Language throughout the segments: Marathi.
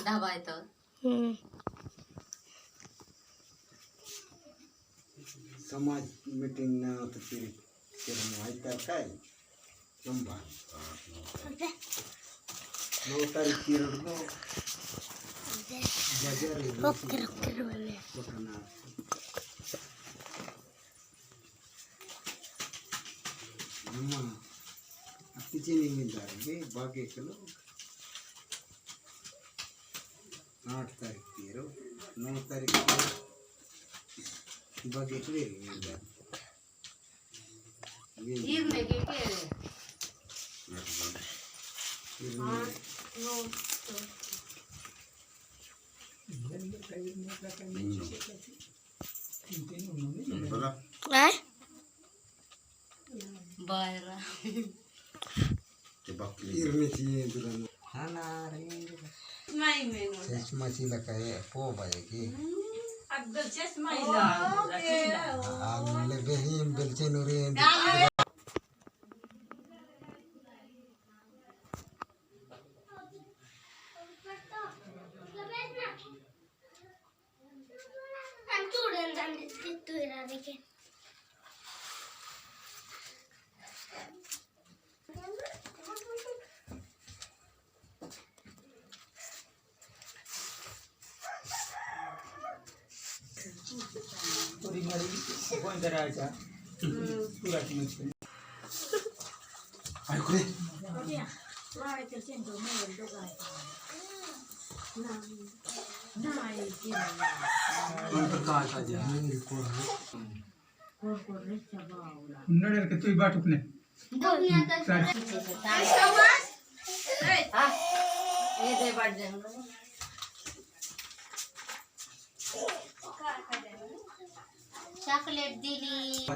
धाबा येतं समाज मीटिंग होतं तरी ऐकतात काय संभा 9 तारीख किरण तिचे निमित्तार बाकी 8 तारीख 9 तारीख बाकी चष्माचीला काय पोप आहे की बेहीम बेलचे नुरे तू बाटूक नाही चॉकलेट दिली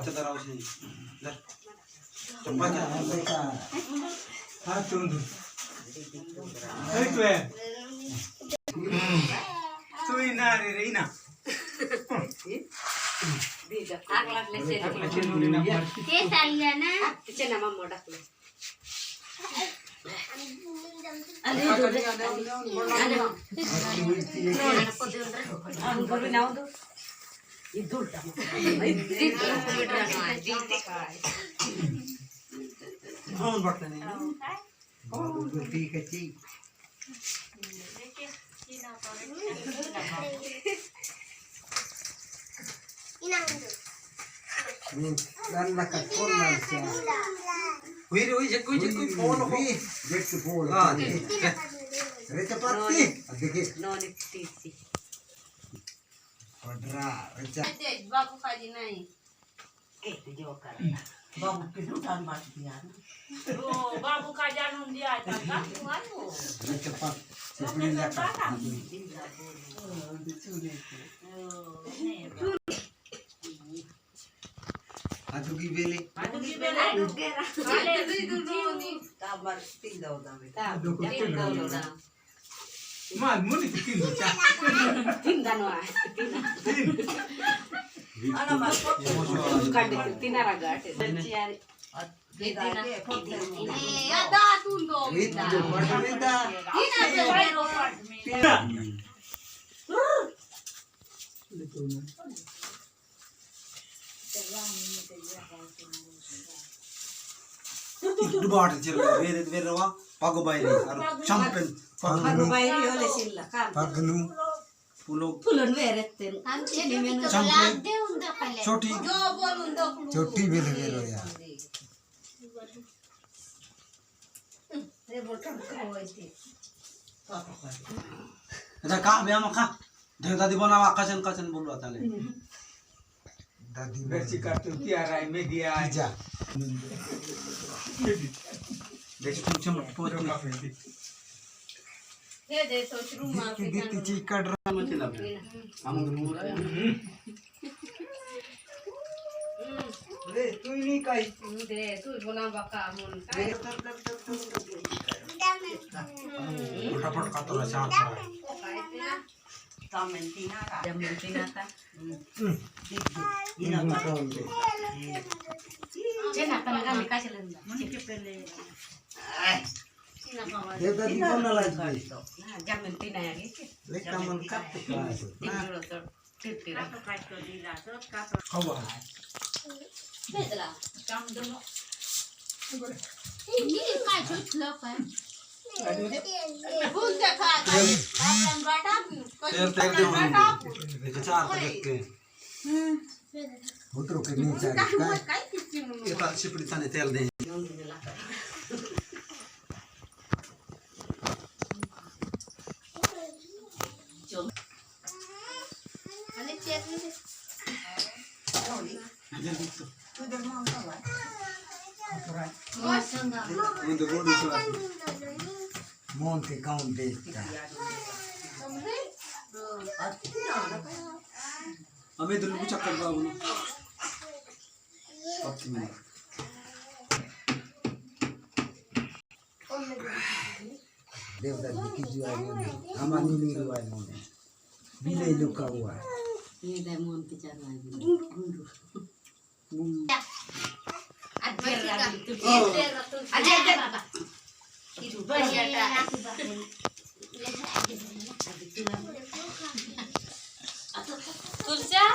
बाबू खाली नाही बाबू का जाणून द्यायचा आदुगी बेले माल मुली तीन दानवा ana mas kade tinara gate ciare ada tundo ina pero itu baat chilla vere wa pago bayri ar champion pago bayri ole silla pagnu Phulan वेरेत्तेन आमचे निमेन लाग देऊन दाखवले छोटी जो बोलून दाखवू छोटी बेले वेरो या रे बोटम खावायची अच्छा का बे मका देव दादी बनावा कसन बोलवा ताले दादी मिर्ची काटू ती आ राय में दिया जा देखो तुम चमट पोत दे तो शुरू मार के ती कट रहा मत लग हम दूर रे तू नहीं काई दे तू बना बका मन काय फटाफट कातला शांत Jamentina ta. Ina pa. Cena kana kami kasih lenda. तिनं खावा. देवदाती कोणाला येत नाही. जमीन ती नाही आली लेका मन कापते काय असं. आता काय तो दिला तर का खावा. भेटला. काम दम काय सुचलं काय? भूल त्या खा. आपण गाठा. तेल तेल देऊन त्याचे 4 टक्के उतरू के नाही चालेल काय किती म्हणून. येतात शिपडीचाने तेल दे. घेऊन दिला आणि चटणी म्हणजे गोडी मोहन के काउंट दे हमें इधर कुछ चक्कर बाबू ना पक्की में देवदाती की जुआ में हमारी नीली रुआ में बिले लुका हुआ है ये दे मोहन के चार गुंडू तुझ्या